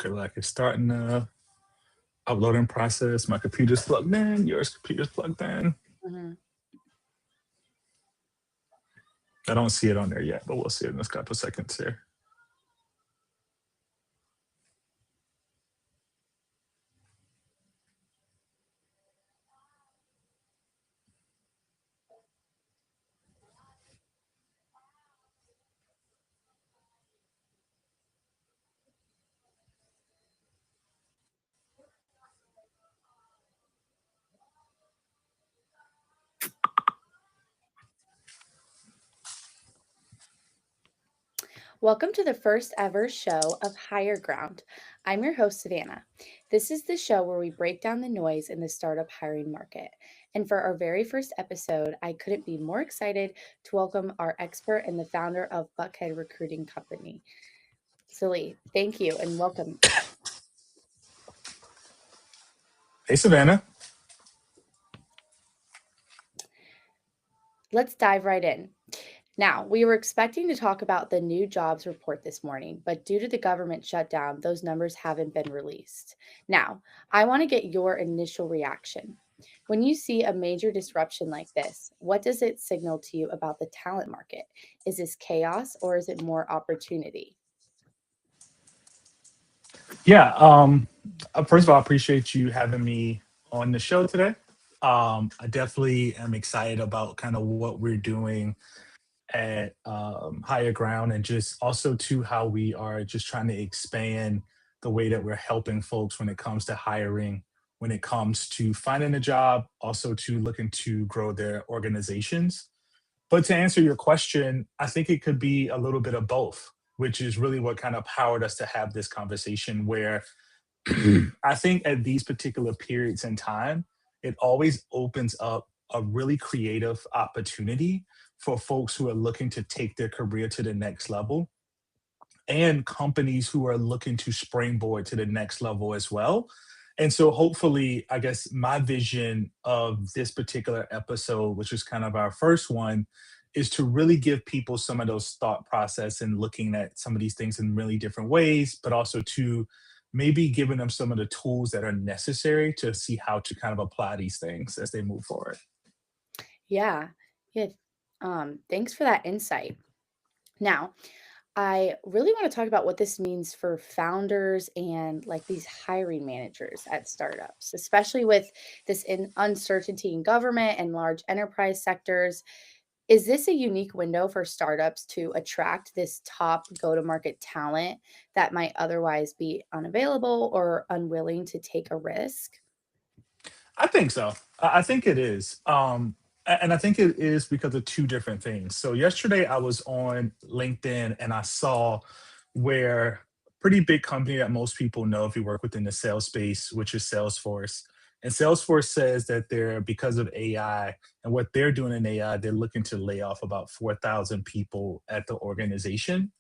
Okay, like it's starting the uploading process. My computer's plugged in. Yours computer's plugged in. Mhm. I don't see it on there yet, but we'll see it in this couple seconds here. Welcome to the first ever show of Higher Ground. I'm your host, Savannah. This is the show where we break down the noise in the startup hiring market. And for our very first episode, I couldn't be more excited to welcome our expert and the founder of Buckhead Recruiting Company. Silly, thank you and welcome. Hey, Savannah. Let's dive right in. Now, we were expecting to talk about the new jobs report this morning, but due to the government shutdown, those numbers haven't been released. Now, I want to get your initial reaction. When you see a major disruption like this, what does it signal to you about the talent market? Is this chaos or is it more opportunity? Yeah. First of all, I appreciate you having me on the show today. I definitely am excited about kind of what we're doing at Higher Ground, and just also to how we are just trying to expand the way that we're helping folks when it comes to hiring, when it comes to finding a job, also to looking to grow their organizations. But to answer your question, I think it could be a little bit of both, which is really what kind of powered us to have this conversation. Where I think at these particular periods in time, it always opens up a really creative opportunity for folks who are looking to take their career to the next level, and companies who are looking to springboard to the next level as well. And so, hopefully, I guess my vision of this particular episode, which is kind of our first one, is to really give people some of those thought process and looking at some of these things in really different ways, but also to maybe giving them some of the tools that are necessary to see how to kind of apply these things as they move forward. Yeah, yeah. Thanks for that insight. Now, I really want to talk about what this means for founders and like these hiring managers at startups, especially with this uncertainty in government and large enterprise sectors. Is this a unique window for startups to attract this top go to market talent that might otherwise be unavailable or unwilling to take a risk? I think so. I think it is. And I think it is because of two different things. So yesterday I was on LinkedIn and I saw where a pretty big company that most people know if you work within the sales space, which is Salesforce. And Salesforce says that they're, because of AI and what they're doing in AI, they're looking to lay off about 4,000 people at the organization.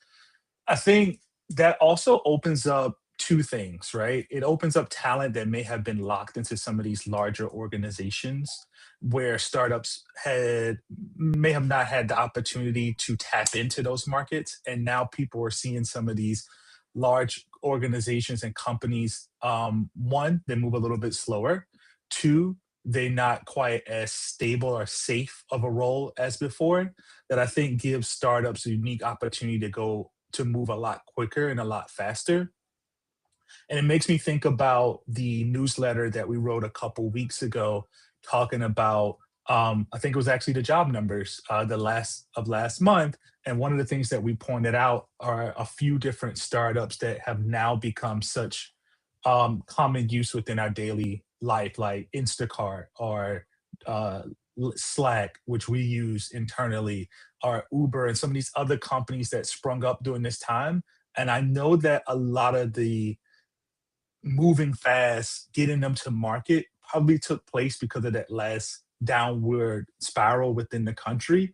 I think that also opens up two things, right? It opens up talent that may have been locked into some of these larger organizations where startups had may have not had the opportunity to tap into those markets. And now people are seeing some of these large organizations and companies. One, they move a little bit slower. Two, they not quite as stable or safe of a role as before, that I think gives startups a unique opportunity to move a lot quicker and a lot faster. And it makes me think about the newsletter that we wrote a couple weeks ago talking about, I think it was actually the job numbers, last month. And one of the things that we pointed out are a few different startups that have now become such common use within our daily life, like Instacart or uh, Slack, which we use internally, or Uber, and some of these other companies that sprung up during this time. And I know that a lot of the moving fast, getting them to market probably took place because of that last downward spiral within the country.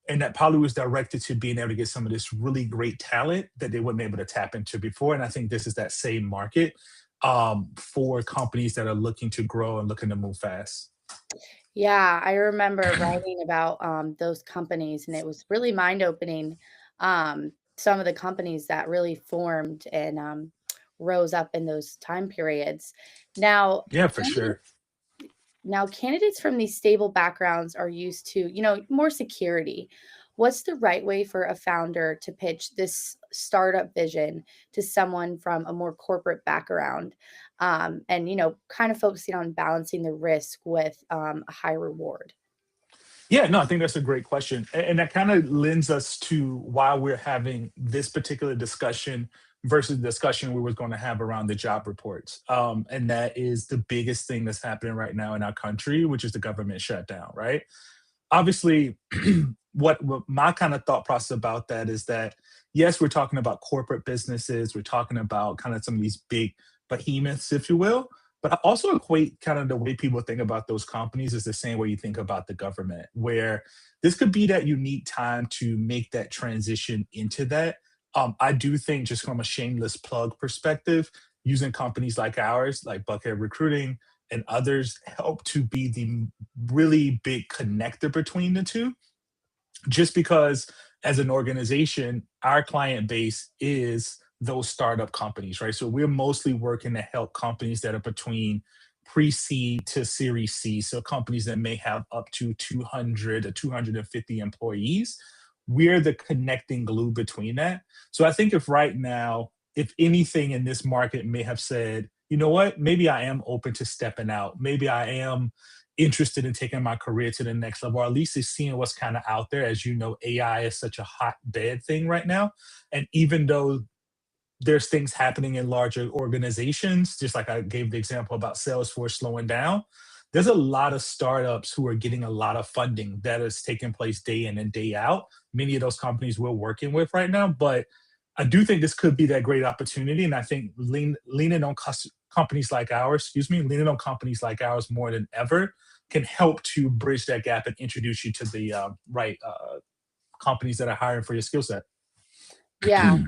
And that probably was directed to being able to get some of this really great talent that they weren't able to tap into before. And I think this is that same market for companies that are looking to grow and looking to move fast. Yeah, I remember writing about those companies, and it was really mind opening. Some of the companies that really formed and rose up in those time periods. Now, Yeah, for candid- sure. now candidates from these stable backgrounds are used to, more security. What's the right way for a founder to pitch this startup vision to someone from a more corporate background, and kind of focusing on balancing the risk with a high reward? Yeah, no, I think that's a great question. And that kind of lends us to why we're having this particular discussion versus the discussion we were going to have around the job reports. And that is the biggest thing that's happening right now in our country, which is the government shutdown, right? Obviously, what my kind of thought process about that is that yes, we're talking about corporate businesses, we're talking about kind of some of these big behemoths, if you will, but I also equate kind of the way people think about those companies is the same way you think about the government, where this could be that unique time to make that transition into that. I do think, just from a shameless plug perspective, using companies like ours, like Buckhead Recruiting and others, help to be the really big connector between the two, just because as an organization, our client base is those startup companies, right? So we're mostly working to help companies that are between pre-seed to series C. So companies that may have up to 200 or 250 employees. We're the connecting glue between that. So I think if right now, if anything in this market may have said, you know what, maybe I am open to stepping out. Maybe I am interested in taking my career to the next level, or at least is seeing what's kind of out there. As you know, AI is such a hotbed thing right now. And even though there's things happening in larger organizations, just like I gave the example about Salesforce slowing down, there's a lot of startups who are getting a lot of funding that is taking place day in and day out. Many of those companies we're working with right now, but I do think this could be that great opportunity. And I think leaning on companies like ours, leaning on companies like ours more than ever can help to bridge that gap and introduce you to the right companies that are hiring for your skill set. Yeah,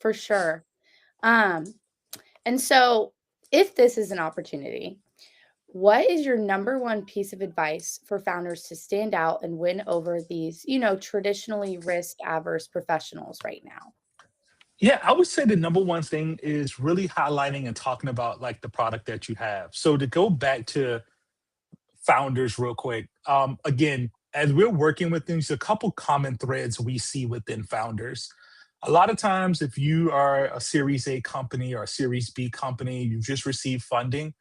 for sure. Um, and so, if this is an opportunity, what is your number one piece of advice for founders to stand out and win over these, traditionally risk averse professionals right now? Yeah, I would say the number one thing is really highlighting and talking about like the product that you have. So to go back to founders real quick, again, as we're working with things, a couple common threads we see within founders. A lot of times, if you are a Series A company or a Series B company, you've just received funding,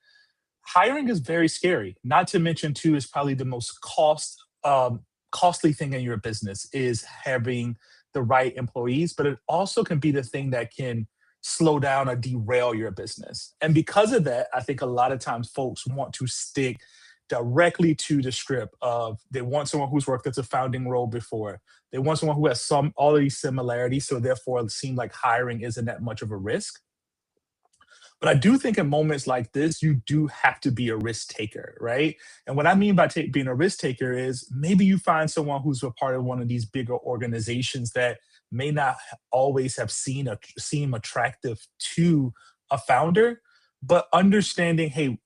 hiring is very scary. Not to mention, too, is probably the most costly thing in your business is having the right employees, but it also can be the thing that can slow down or derail your business. And because of that, I think a lot of times folks want to stick directly to the script of they want someone who's worked as a founding role before. They want someone who has some all of these similarities, so therefore it seems like hiring isn't that much of a risk. But I do think in moments like this, you do have to be a risk taker, right? And what I mean by being a risk taker is maybe you find someone who's a part of one of these bigger organizations that may not always have seem attractive to a founder, but understanding, hey,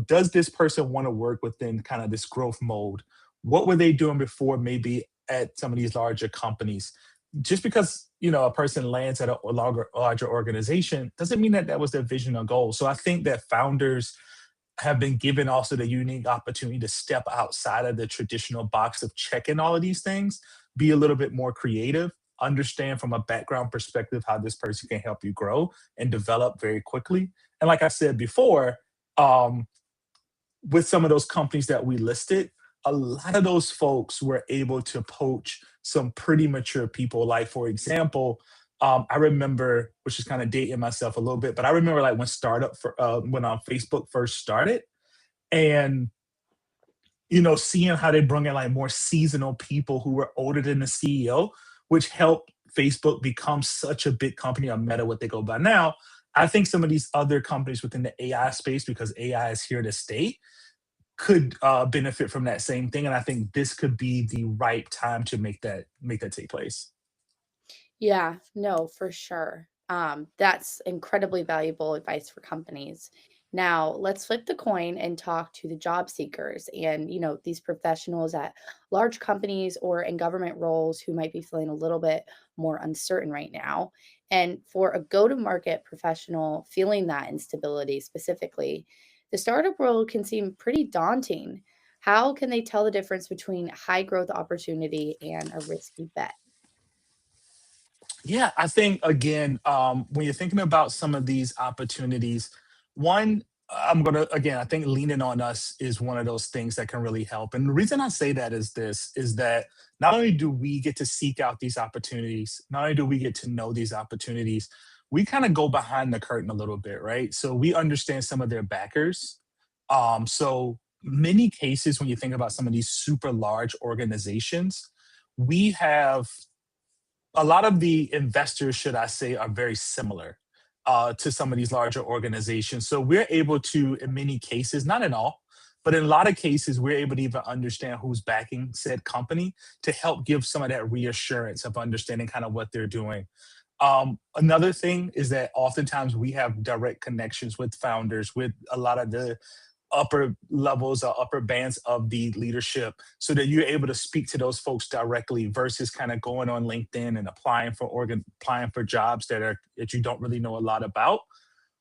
does this person want to work within kind of this growth mode? What were they doing before, maybe at some of these larger companies? Just because a person lands at a larger organization doesn't mean that that was their vision or goal. So I think that founders have been given also the unique opportunity to step outside of the traditional box of checking all of these things, be a little bit more creative, understand from a background perspective how this person can help you grow and develop very quickly. And like I said before, um, with some of those companies that we listed, a lot of those folks were able to poach some pretty mature people. Like, for example, I remember, which is kind of dating myself a little bit, but I remember like when Facebook first started, and seeing how they bring in like more seasonal people who were older than the CEO, which helped Facebook become such a big company on Meta, what they go by now. I think some of these other companies within the AI space, because AI is here to stay, could benefit from that same thing. And I think this could be the right time to make that take place. Yeah, no, for sure. That's incredibly valuable advice for companies. Now, let's flip the coin and talk to the job seekers and, these professionals at large companies or in government roles who might be feeling a little bit more uncertain right now. And for a go-to-market professional feeling that instability specifically, the startup world can seem pretty daunting. How can they tell the difference between high growth opportunity and a risky bet? Yeah, I think again, when you're thinking about some of these opportunities, one, I'm gonna again, I think leaning on us is one of those things that can really help. And the reason I say that is this is that not only do we get to seek out these opportunities, not only do we get to know these opportunities, we kind of go behind the curtain a little bit, right? So we understand some of their backers. So many cases when you think about some of these super large organizations, we have a lot of the investors, should I say, are very similar to some of these larger organizations. So we're able to, in many cases, not in all, but in a lot of cases, we're able to even understand who's backing said company to help give some of that reassurance of understanding kind of what they're doing. Another thing is that oftentimes we have direct connections with founders, with a lot of the upper levels or upper bands of the leadership so that you're able to speak to those folks directly versus kind of going on LinkedIn and applying for jobs that you don't really know a lot about.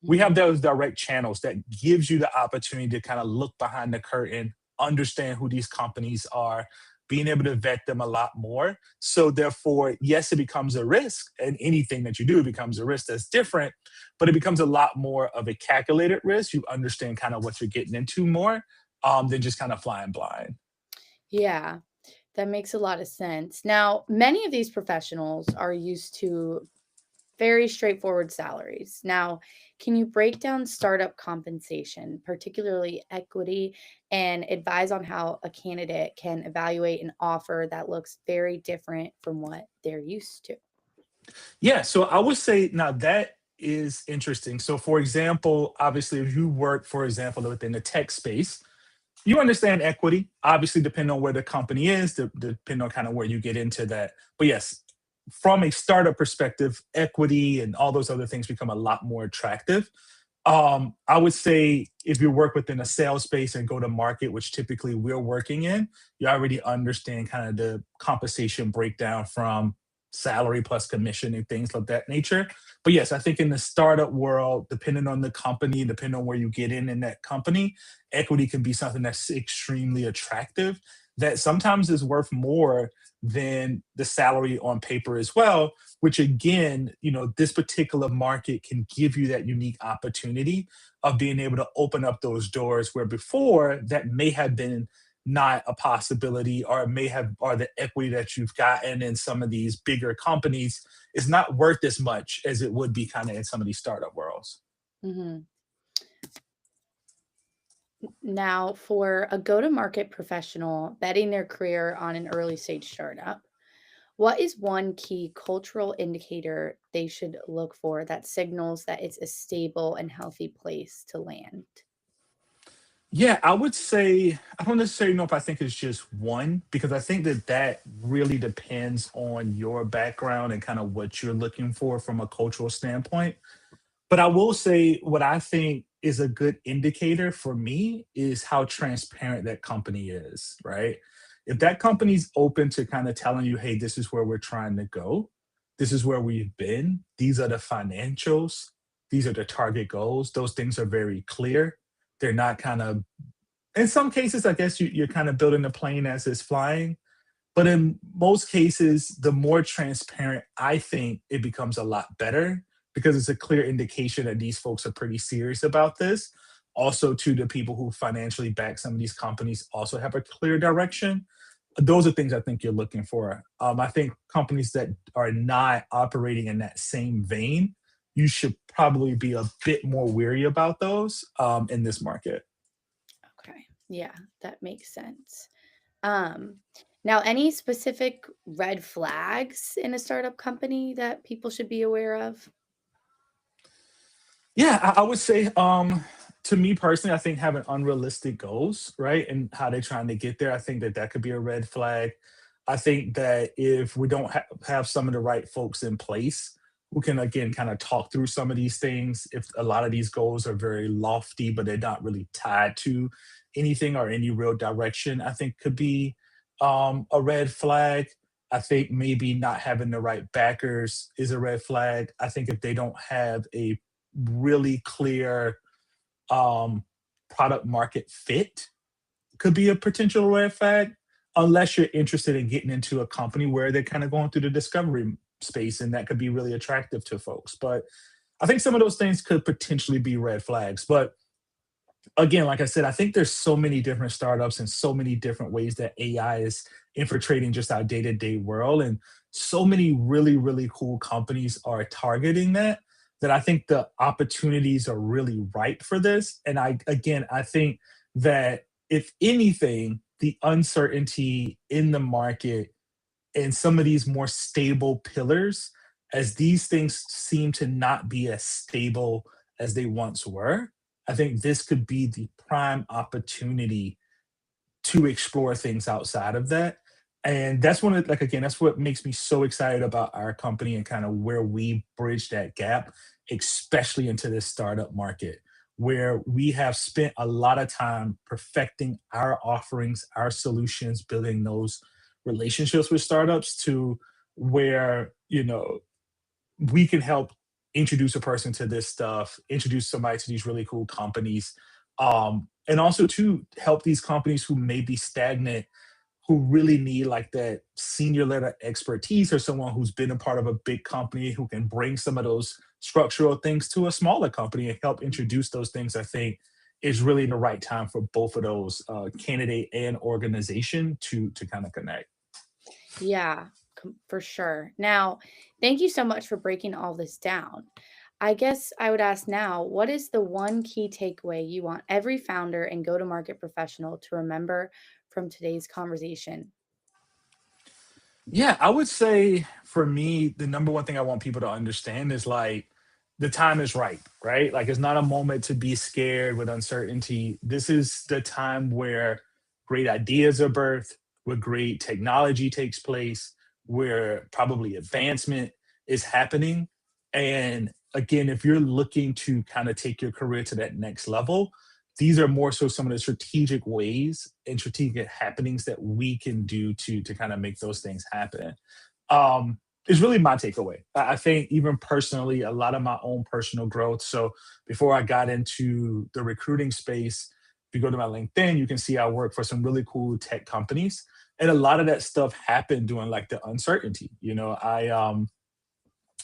We have Mhm. those direct channels that gives you the opportunity to kind of look behind the curtain, understand who these companies are, being able to vet them a lot more. So therefore, yes, it becomes a risk, and anything that you do becomes a risk that's different, but it becomes a lot more of a calculated risk. You understand kind of what you're getting into more than just kind of flying blind. Yeah. That makes a lot of sense. Now, many of these professionals are used to very straightforward salaries. Now, can you break down startup compensation, particularly equity, and advise on how a candidate can evaluate an offer that looks very different from what they're used to? Yeah, so I would say now that is interesting. So, for example, obviously, if you work, for example, within the tech space, you understand equity, obviously, depending on where the company is, depending on kind of where you get into that. But yes, from a startup perspective, equity and all those other things become a lot more attractive. I would say if you work within a sales space and go to market, which typically we're working in, you already understand kind of the compensation breakdown from salary plus commission and things of that nature. But yes, I think in the startup world, depending on the company, depending on where you get in that company, equity can be something that's extremely attractive that sometimes is worth more than the salary on paper as well, which again, this particular market can give you that unique opportunity of being able to open up those doors where before that may have been not a possibility, or it may have, or the equity that you've gotten in some of these bigger companies is not worth as much as it would be kind of in some of these startup worlds. Mhm. Now, for a go to market professional betting their career on an early stage startup, what is one key cultural indicator they should look for that signals that it's a stable and healthy place to land? Yeah, I would say I don't necessarily know if I think it's just one because I think that that really depends on your background and kind of what you're looking for from a cultural standpoint. But I will say what I think is a good indicator for me is how transparent that company is, right? If that company's open to kind of telling you, hey, this is where we're trying to go, this is where we've been, these are the financials, these are the target goals, those things are very clear. They're not kind of, in some cases, I guess you're kind of building the plane as it's flying. But in most cases, the more transparent I think it becomes a lot better because it's a clear indication that these folks are pretty serious about this. Also, to the people who financially back some of these companies, also have a clear direction. Those are things I think you're looking for. I think companies that are not operating in that same vein, you should probably be a bit more weary about those in this market. Okay. Yeah, that makes sense. Um, Now, any specific red flags in a startup company that people should be aware of? Yeah, I would say, to me personally, I think having unrealistic goals, right, and how they're trying to get there, I think that that could be a red flag. I think that if we don't have some of the right folks in place, who can again kind of talk through some of these things. If a lot of these goals are very lofty, but they're not really tied to anything or any real direction, I think could be a red flag. I think maybe not having the right backers is a red flag. I think if they don't have a really clear um, product market fit, could be a potential red flag, unless you're interested in getting into a company where they're kind of going through the discovery space, and that could be really attractive to folks. But I think some of those things could potentially be red flags. But again, like I said, I think there's so many different startups and so many different ways that AI is infiltrating just our day to day world. And so many really, really cool companies are targeting that, that I think the opportunities are really ripe for this. And again, I think that if anything, the uncertainty in the market and some of these more stable pillars, as these things seem to not be as stable as they once were, I think this could be the prime opportunity to explore things outside of that. And that's one of, like, again, that's what makes me so excited about our company and kind of where we bridge that gap, especially into this startup market, where we have spent a lot of time perfecting our offerings, our solutions, building those relationships with startups to where, we can help introduce a person to this stuff, introduce somebody to these really cool companies, and also to help these companies who may be stagnant, who really need like that senior level expertise, or someone who's been a part of a big company who can bring some of those structural things to a smaller company and help introduce those things. I think is really the right time for both of those candidate and organization to kind of connect. Yeah, for sure. Now, thank you so much for breaking all this down. I guess I would ask now, what is the one key takeaway you want every founder and go to market professional to remember from today's conversation? Yeah, I would say for me, the number one thing I want people to understand is like the time is right? Like it's not a moment to be scared with uncertainty. This is the time where great ideas are birthed, where great technology takes place, where probably advancement is happening. And again, if you're looking to kind of take your career to that next level, these are more so some of the strategic ways and strategic happenings that we can do to kind of make those things happen. Is really my takeaway. I think even personally, a lot of my own personal growth. So before I got into the recruiting space, if you go to my LinkedIn, you can see I work for some really cool tech companies. And a lot of that stuff happened during like the uncertainty. I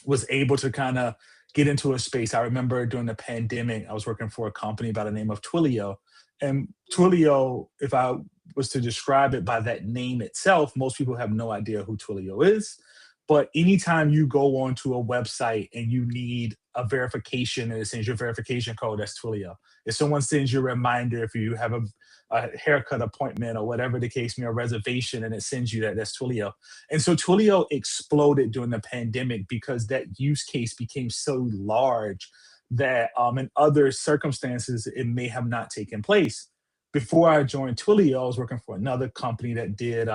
was able to kind of get into a space. I remember during the pandemic, I was working for a company by the name of Twilio. And Twilio, if I was to describe it by that name itself, most people have no idea who Twilio is. But anytime you go onto a website and you need a verification and it sends your verification code, that's Twilio. If someone sends you a reminder, if you have a haircut appointment or whatever the case may be, a reservation, and it sends you that, that's Twilio. And so Twilio exploded during the pandemic because that use case became so large that in other circumstances, it may have not taken place. Before I joined Twilio, I was working for another company that did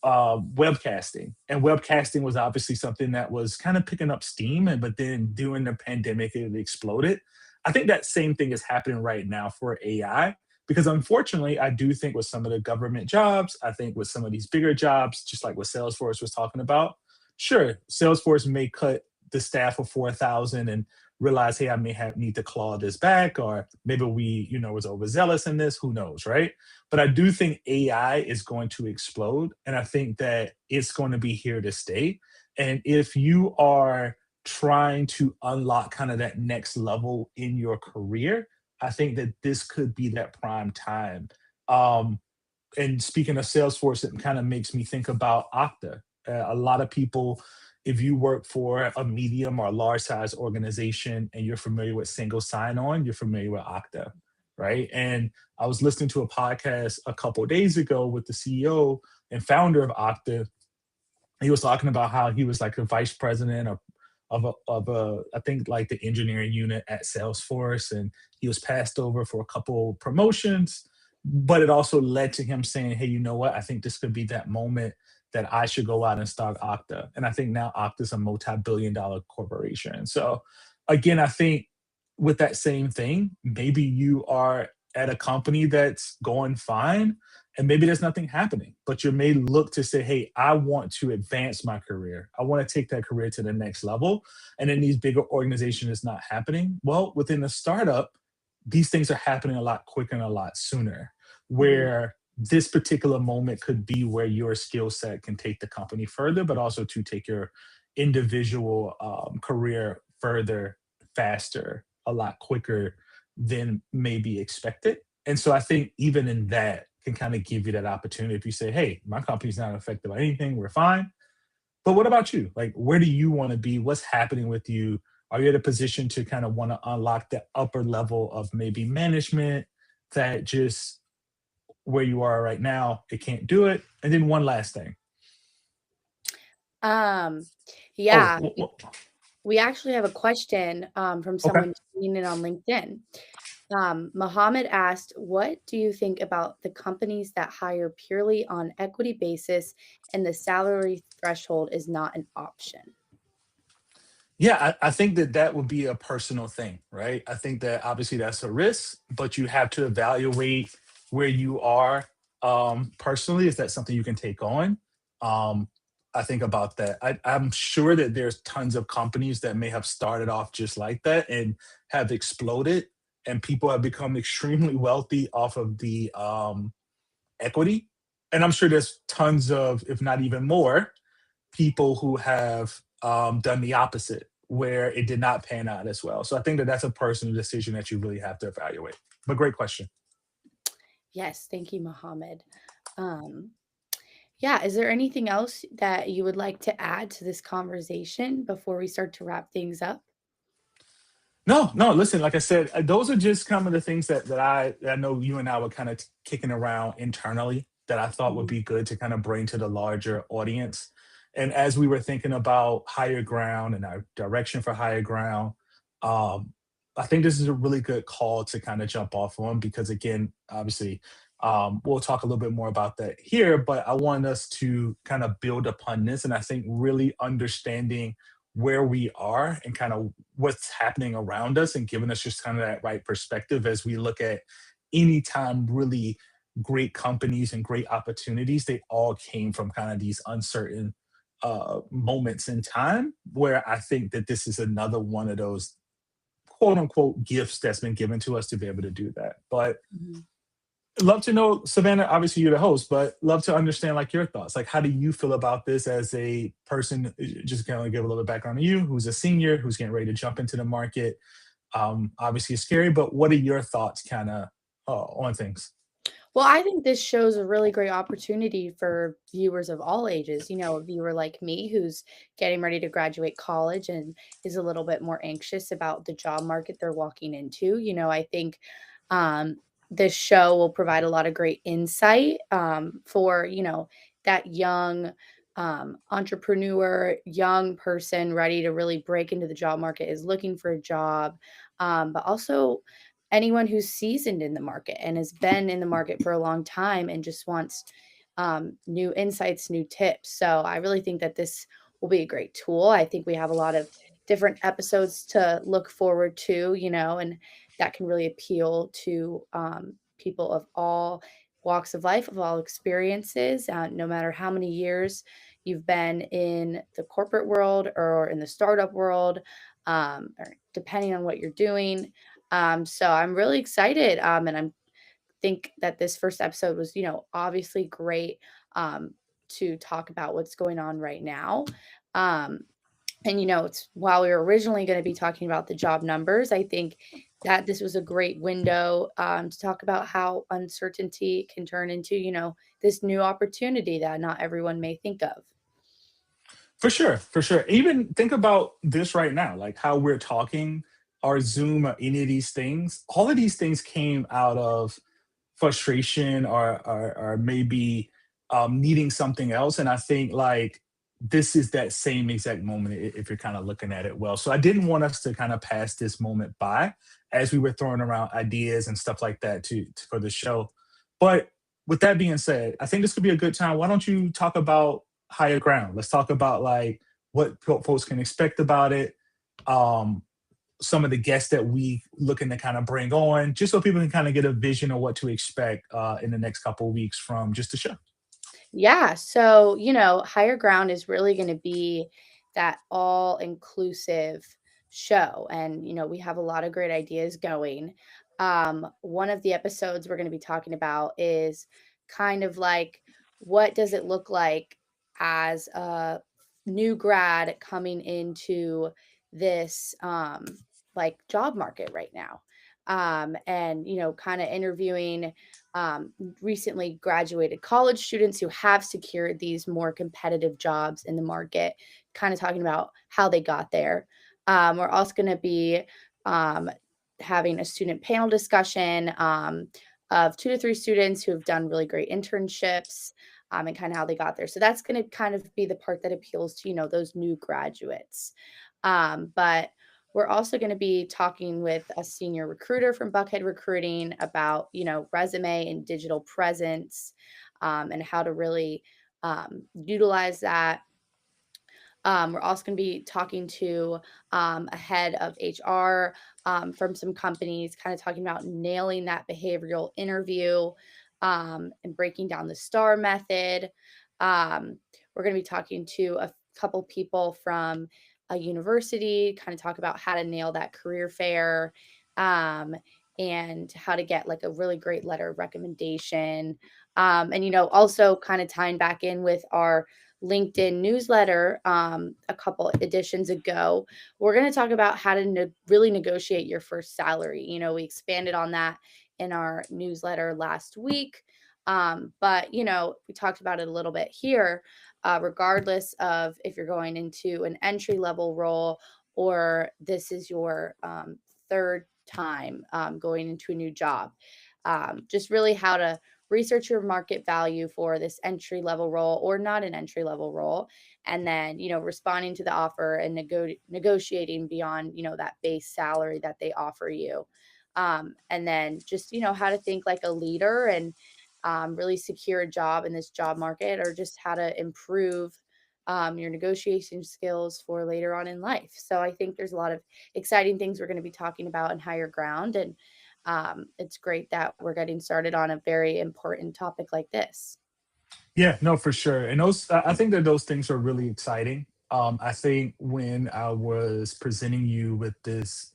webcasting, and webcasting was obviously something that was kind of picking up steam, and but then during the pandemic it exploded. I think that same thing is happening right now for AI, because unfortunately I do think with some of the government jobs, I think with some of these bigger jobs, just like what Salesforce was talking about, sure, Salesforce may cut the staff of 4,000 and realize, hey, I may have need to claw this back, or maybe we, was overzealous in this, who knows, right? But I do think AI is going to explode. And I think that it's going to be here to stay. And if you are trying to unlock kind of that next level in your career, I think that this could be that prime time. Um, and speaking of Salesforce, it kind of makes me think about Okta. A lot of people, if you work for a medium or large size organization and you're familiar with single sign on, you're familiar with Okta, right? And I was listening to a podcast a couple of days ago with the CEO and founder of Okta. He was talking about how he was like a vice president of I think like the engineering unit at Salesforce, and he was passed over for a couple promotions, but it also led to him saying, "Hey, you know what? I think this could be that moment that I should go out and start Okta. And I think now Okta is a multi-billion-dollar corporation. So again, I think with that same thing, maybe you are at a company that's going fine and maybe there's nothing happening, but you may look to say, hey, I want to advance my career. I want to take that career to the next level. And in these bigger organizations, it's not happening. Well, within a startup, these things are happening a lot quicker and a lot sooner, Mhm. where this particular moment could be where your skill set can take the company further, but also to take your individual career further, faster, a lot quicker than maybe expected. And so I think even in that can kind of give you that opportunity. If you say, hey, my company's not affected by anything, we're fine. But what about you? Like, where do you want to be? What's happening with you? Are you at a position to kind of want to unlock the upper level of maybe management that just where you are right now, it can't do it? And then one last thing. Um, Oh, yeah, we actually have a question from okay. someone tuning in on LinkedIn. Mohammed asked, "What do you think about the companies that hire purely on equity basis and the salary threshold is not an option?" Yeah, I think that that would be a personal thing, right? I think that obviously that's a risk, but you have to evaluate where you are personally. Is that something you can take on? Um, I think about that. I'm sure that there's tons of companies that may have started off just like that and have exploded, and people have become extremely wealthy off of the equity. And I'm sure there's tons of, if not even more, people who have done the opposite, where it did not pan out as well. So I think that that's a personal decision that you really have to evaluate. But great question. Yes, thank you, Mohammed. Um, yeah, is there anything else that you would like to add to this conversation before we start to wrap things up? No, no. Listen, like I said, those are just kind of the things that I know you and I were kind of kicking around internally that I thought would Mhm. be good to kind of bring to the larger audience. And as we were thinking about higher ground and our direction for higher ground, um, I think this is a really good call to kind of jump off on because, again, obviously, we'll talk a little bit more about that here. But I want us to kind of build upon this, and I think really understanding where we are and kind of what's happening around us and giving us just kind of that right perspective as we look at any time really great companies and great opportunities, they all came from kind of these uncertain moments in time, where I think that this is another one of those quote unquote gifts that's been given to us to be able to do that. But Mhm. love to know, Savannah, obviously you're the host, but love to understand like your thoughts. Like, how do you feel about this as a person? Just kind of give a little bit background on you, who's a senior, who's getting ready to jump into the market. Obviously it's scary, but what are your thoughts kind of on things? Well, I think this shows a really great opportunity for viewers of all ages. A viewer like me who's getting ready to graduate college and is a little bit more anxious about the job market they're walking into. I think um, this show will provide a lot of great insight for, that young entrepreneur, young person ready to really break into the job market is looking for a job. But also, anyone who's seasoned in the market and has been in the market for a long time and just wants new insights, new tips. So I really think that this will be a great tool. I think we have a lot of different episodes to look forward to, and that can really appeal to people of all walks of life, of all experiences, no matter how many years you've been in the corporate world or in the startup world, or depending on what you're doing. So I'm really excited, and I'm think that this first episode was, obviously great to talk about what's going on right now. Um, and it's while we were originally going to be talking about the job numbers, I think that this was a great window to talk about how uncertainty can turn into, this new opportunity that not everyone may think of. For sure, for sure. Even think about this right now, like how we're talking, our Zoom, or any of these things. All of these things came out of frustration or maybe needing something else. And I think like this is that same exact moment if you're kind of looking at it well. So I didn't want us to kind of pass this moment by as we were throwing around ideas and stuff like that for the show. But with that being said, I think this could be a good time. Why don't you talk about higher ground. Let's talk about like what folks can expect about it. Um, some of the guests that we looking to kind of bring on, just so people can kind of get a vision of what to expect in the next couple of weeks from just the show. Yeah. So, higher ground is really going to be that all inclusive show. And, we have a lot of great ideas going. One of the episodes we're going to be talking about is kind of like what does it look like as a new grad coming into this like job market right now. And, kind of interviewing recently graduated college students who have secured these more competitive jobs in the market, kind of talking about how they got there. We're also going to be um, having a student panel discussion of 2 to 3 students who have done really great internships and kind of how they got there. So that's going to kind of be the part that appeals to, those new graduates. But we're also going to be talking with a senior recruiter from Buckhead Recruiting about, resume and digital presence and how to really utilize that. We're also going to be talking to a head of HR from some companies, kind of talking about nailing that behavioral interview and breaking down the STAR method. We're going to be talking to a couple people from a university, kind of talk about how to nail that career fair um, and how to get like a really great letter of recommendation. And, also kind of tying back in with our LinkedIn newsletter a couple editions ago, we're going to talk about how to really negotiate your first salary. We expanded on that in our newsletter last week. But, we talked about it a little bit here, regardless of if you're going into an entry level role or this is your third time going into a new job. Just really how to research your market value for this entry level role or not an entry level role, and then responding to the offer and negotiating beyond that base salary that they offer you, and then just how to think like a leader and really secure a job in this job market, or just how to improve your negotiation skills for later on in life. So I think there's a lot of exciting things we're going to be talking about in higher ground, and it's great that we're getting started on a very important topic like this. Yeah, no, for sure. And I think that those things are really exciting. I think when I was presenting you with this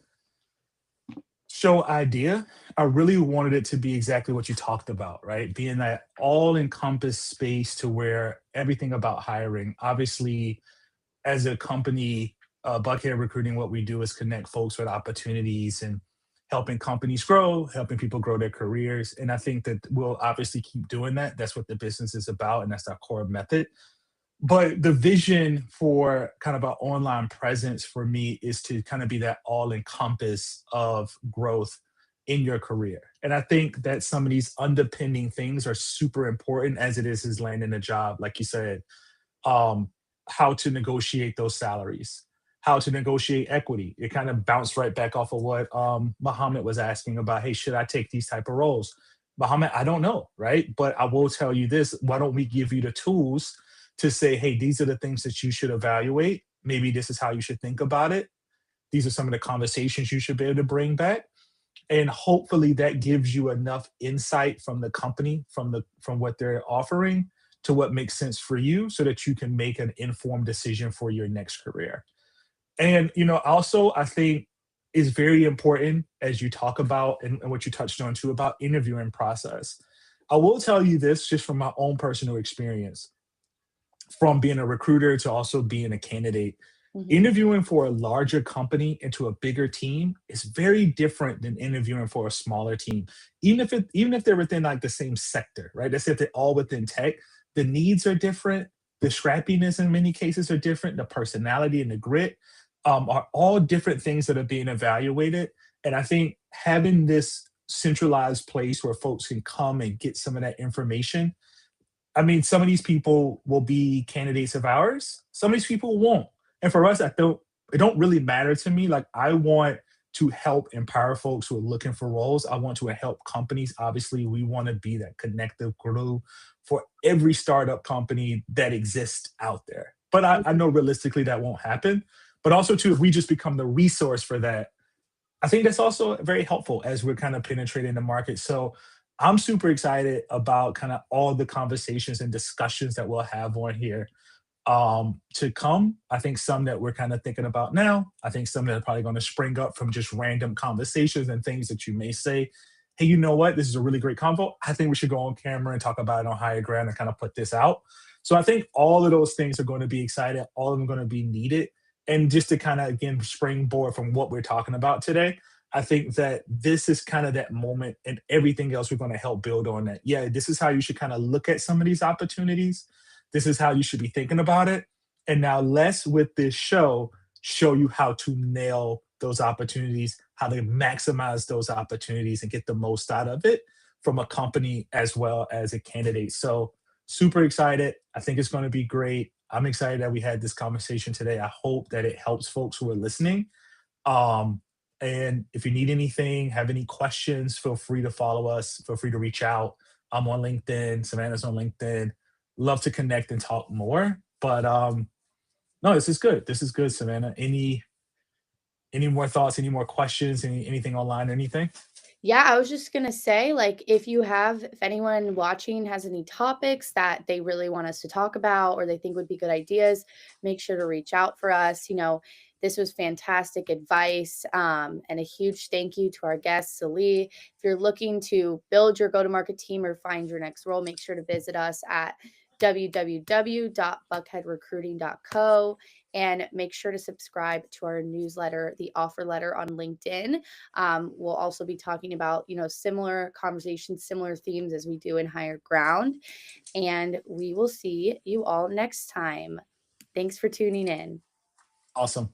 show idea, I really wanted it to be exactly what you talked about, right? Being that all encompass space to where everything about hiring, obviously, as a company, Buckhead Recruiting, what we do is connect folks with opportunities and helping companies grow, helping people grow their careers. And I think that we'll obviously keep doing that. That's what the business is about, and that's our core method. But the vision for kind of our online presence for me is to kind of be that all encompass of growth in your career. And I think that some of these underpinning things are super important as it is landing a job, like you said, um, how to negotiate those salaries, how to negotiate equity. It kind of bounced right back off of what Muhammad was asking about. Hey, should I take these type of roles? Muhammad, I don't know, right? But I will tell you this: why don't we give you the tools to say, hey, these are the things that you should evaluate. Maybe this is how you should think about it. These are some of the conversations you should be able to bring back, and hopefully that gives you enough insight from the company, from what they're offering, to what makes sense for you, so that you can make an informed decision for your next career. And also, I think is very important as you talk about, and what you touched on too, about interviewing process. I will tell you this just from my own personal experience, from being a recruiter to also being a candidate. Mhm. Interviewing for a larger company into a bigger team is very different than interviewing for a smaller team. Even if they're within like the same sector, right? Let's say if they're all within tech, the needs are different, the scrappiness in many cases are different, the personality and the grit are all different things that are being evaluated. And I think having this centralized place where folks can come and get some of that information, I mean, some of these people will be candidates of ours. Some of these people won't. And for us, I don't. It don't really matter to me. Like, I want to help empower folks who are looking for roles. I want to help companies. Obviously, we want to be that connective glue for every startup company that exists out there. But I Mhm. know realistically that won't happen. But also, too, if we just become the resource for that, I think that's also very helpful as we're kind of penetrating the market. So I'm super excited about kind of all the conversations and discussions that we'll have on here to come. I think some that we're kind of thinking about now. I think some that are probably going to spring up from just random conversations and things that you may say. Hey, you know what? This is a really great convo. I think we should go on camera and talk about it on higher ground and kind of put this out. So I think all of those things are going to be excited. All of them going to be needed. And just to kind of again springboard from what we're talking about today, I think that this is kind of that moment, and everything else we're going to help build on that. Yeah, this is how you should kind of look at some of these opportunities. This is how you should be thinking about it. And now let's, with this show you how to nail those opportunities, how to maximize those opportunities and get the most out of it from a company as well as a candidate. So super excited. I think it's going to be great. I'm excited that we had this conversation today. I hope that it helps folks who are listening. Um, and if you need anything, have any questions, feel free to follow us. Feel free to reach out. I'm on LinkedIn. Savannah's on LinkedIn. Love to connect and talk more. But no, this is good. This is good, Savannah. Any more thoughts? Any more questions? Anything online? Anything? Yeah, I was just gonna say, like, if anyone watching has any topics that they really want us to talk about or they think would be good ideas, make sure to reach out for us. This was fantastic advice. And a huge thank you to our guest, Salih. If you're looking to build your go-to-market team or find your next role, make sure to visit us at www.buckheadrecruiting.co and make sure to subscribe to our newsletter, the offer letter on LinkedIn. We'll also be talking about, similar conversations, similar themes as we do in Higher Ground. And we will see you all next time. Thanks for tuning in. Awesome.